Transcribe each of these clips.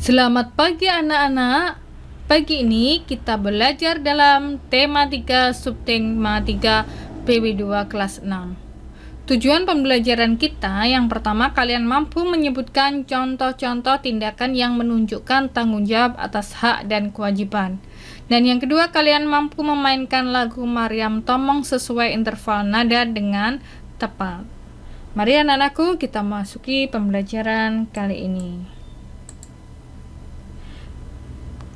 Selamat pagi anak-anak. Pagi ini kita belajar dalam tema 3 subtema 3 PB2 kelas 6. Tujuan pembelajaran kita yang pertama, kalian mampu menyebutkan contoh-contoh tindakan yang menunjukkan tanggung jawab atas hak dan kewajiban. Dan yang kedua, kalian mampu memainkan lagu Maryam Tomong sesuai interval nada dengan tepat. Mari anak-anakku, kita masuki pembelajaran kali ini.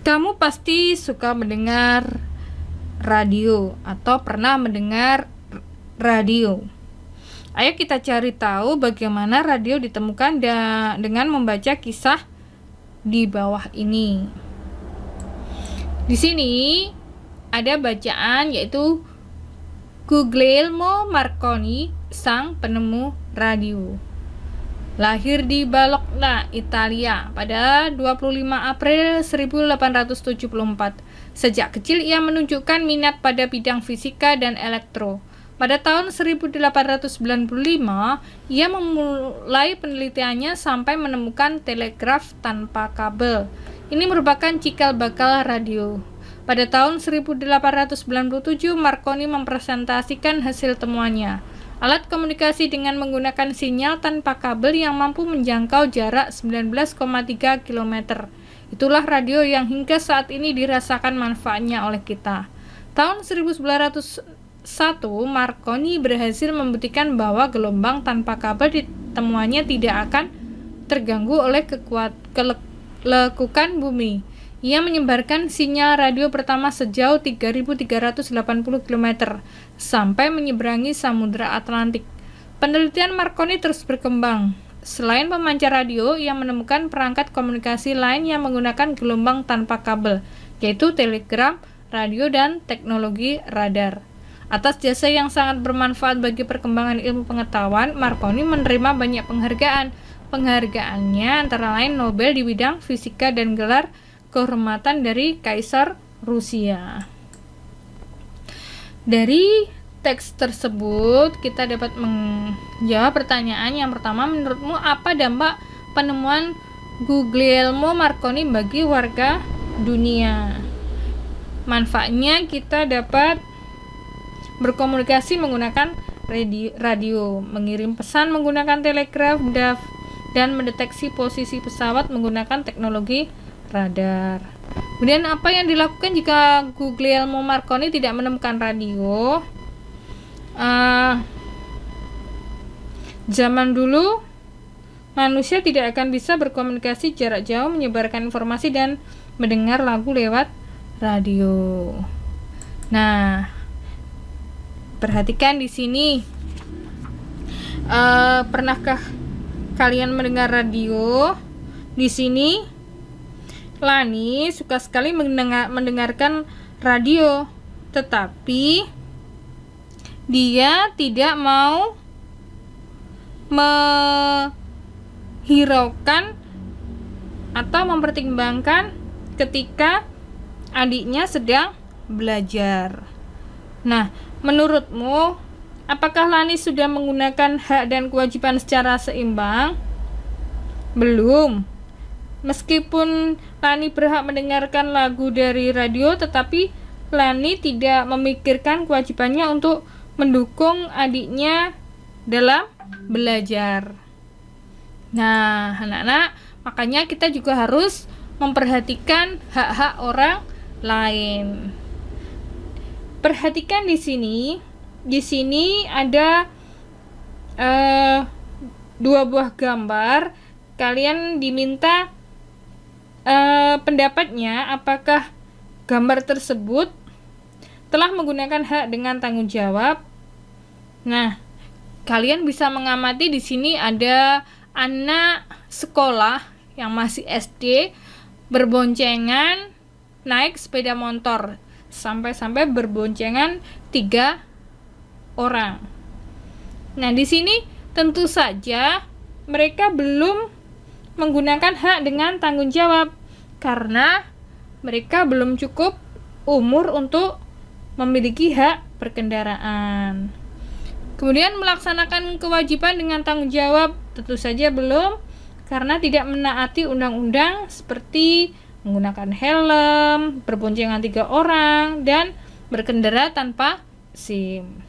Kamu pasti suka mendengar radio atau pernah mendengar radio. Ayo kita cari tahu bagaimana radio ditemukan dengan membaca kisah di bawah ini. Di sini ada bacaan yaitu Guglielmo Marconi, sang penemu radio. Lahir di Bologna, Italia pada 25 April 1874. Sejak kecil ia menunjukkan minat pada bidang fisika dan elektro. Pada tahun 1895, ia memulai penelitiannya sampai menemukan telegraf tanpa kabel. Ini merupakan cikal bakal radio. Pada tahun 1897, Marconi mempresentasikan hasil temuannya. Alat komunikasi dengan menggunakan sinyal tanpa kabel yang mampu menjangkau jarak 19,3 km. Itulah radio yang hingga saat ini dirasakan manfaatnya oleh kita. Tahun 1901, Marconi berhasil membuktikan bahwa gelombang tanpa kabel di temuannya tidak akan terganggu oleh lekukan bumi. Ia menyebarkan sinyal radio pertama sejauh 3.380 km sampai menyeberangi Samudra Atlantik. Penelitian Marconi terus berkembang. Selain pemancar radio, ia menemukan perangkat komunikasi lain yang menggunakan gelombang tanpa kabel, yaitu telegram, radio, dan teknologi radar. Atas jasa yang sangat bermanfaat bagi perkembangan ilmu pengetahuan, Marconi menerima banyak penghargaan. Penghargaannya antara lain Nobel di bidang fisika dan gelar kehormatan dari Kaisar Rusia. Dari teks tersebut kita dapat menjawab pertanyaan yang pertama, menurutmu apa dampak penemuan Guglielmo Marconi bagi warga dunia? Manfaatnya kita dapat berkomunikasi menggunakan radio, mengirim pesan menggunakan telegraf, dan mendeteksi posisi pesawat menggunakan teknologi radar. Kemudian apa yang dilakukan jika Guglielmo Marconi tidak menemukan radio? Zaman dulu manusia tidak akan bisa berkomunikasi jarak jauh, menyebarkan informasi dan mendengar lagu lewat radio. Nah, perhatikan di sini. Pernahkah kalian mendengar radio? Di sini Lani suka sekali mendengarkan radio, tetapi dia tidak mau menghiraukan atau mempertimbangkan ketika adiknya sedang belajar. Nah, menurutmu, apakah Lani sudah menggunakan hak dan kewajiban secara seimbang? Belum. Meskipun Lani berhak mendengarkan lagu dari radio, tetapi Lani tidak memikirkan kewajibannya untuk mendukung adiknya dalam belajar. Nah, anak-anak, makanya kita juga harus memperhatikan hak-hak orang lain. Perhatikan di sini. Di sini ada dua buah gambar. Kalian diminta pendapatnya, apakah gambar tersebut telah menggunakan hak dengan tanggung jawab. Nah, kalian bisa mengamati di sini ada anak sekolah yang masih SD berboncengan naik sepeda motor, sampai berboncengan 3 orang. Nah, di sini tentu saja mereka belum menggunakan hak dengan tanggung jawab karena mereka belum cukup umur untuk memiliki hak berkendaraan. Kemudian melaksanakan kewajiban dengan tanggung jawab tentu saja belum, karena tidak menaati undang-undang seperti menggunakan helm, berboncengan 3 orang, dan berkendara tanpa SIM.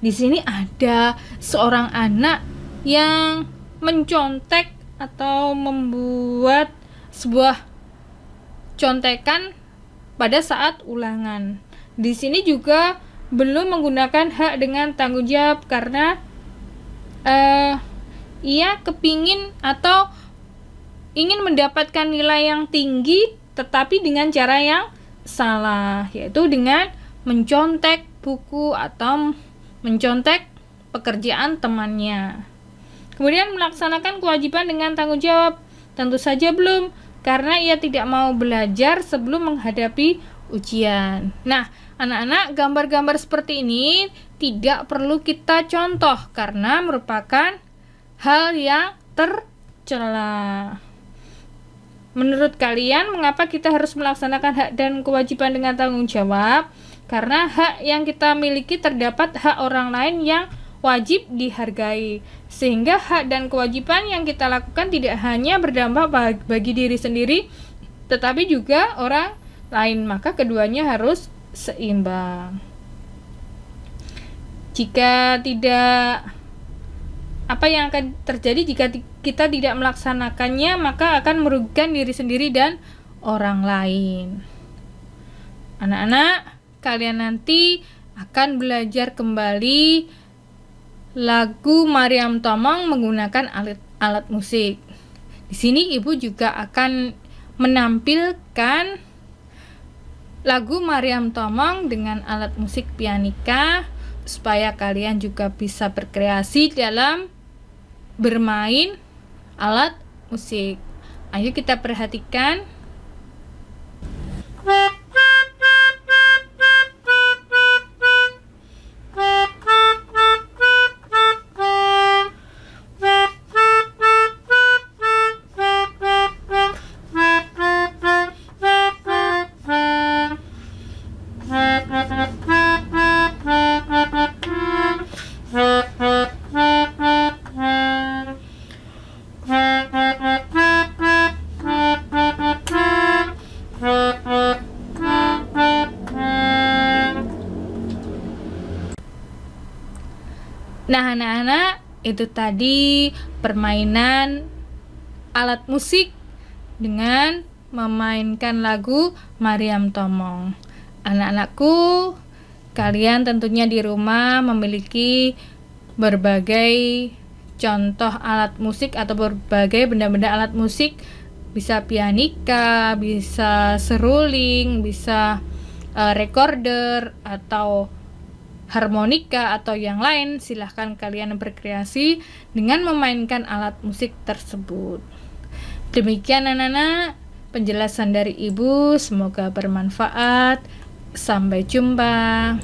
Di sini ada seorang anak yang mencontek atau membuat sebuah contekan pada saat ulangan. Di sini juga belum menggunakan hak dengan tanggung jawab karena ia kepingin atau ingin mendapatkan nilai yang tinggi tetapi dengan cara yang salah, yaitu dengan mencontek buku atau mencontek pekerjaan temannya. Kemudian melaksanakan kewajiban dengan tanggung jawab, tentu saja belum, karena ia tidak mau belajar sebelum menghadapi ujian. Nah, anak-anak, gambar-gambar seperti ini tidak perlu kita contoh karena merupakan hal yang tercela. Menurut kalian, mengapa kita harus melaksanakan hak dan kewajiban dengan tanggung jawab? Karena hak yang kita miliki terdapat hak orang lain yang wajib dihargai. Sehingga hak dan kewajiban yang kita lakukan tidak hanya berdampak bagi diri sendiri, tetapi juga orang lain. Maka keduanya harus seimbang. Jika tidak, apa yang akan terjadi jika kita tidak melaksanakannya, maka akan merugikan diri sendiri dan orang lain. Anak-anak, kalian nanti akan belajar kembali lagu Mariam Tomong menggunakan alat musik. Di sini ibu juga akan menampilkan lagu Mariam Tomong dengan alat musik pianika supaya kalian juga bisa berkreasi dalam bermain alat musik. Ayo kita perhatikan. Nah, anak-anak, itu tadi permainan alat musik dengan memainkan lagu Mariam Tomong. Anak-anakku, kalian tentunya di rumah memiliki berbagai contoh alat musik atau berbagai benda-benda alat musik. Bisa pianika, bisa seruling, bisa recorder atau harmonika atau yang lain. Silahkan kalian berkreasi dengan memainkan alat musik tersebut. Demikian anak-anak penjelasan dari ibu, semoga bermanfaat. Sampai jumpa.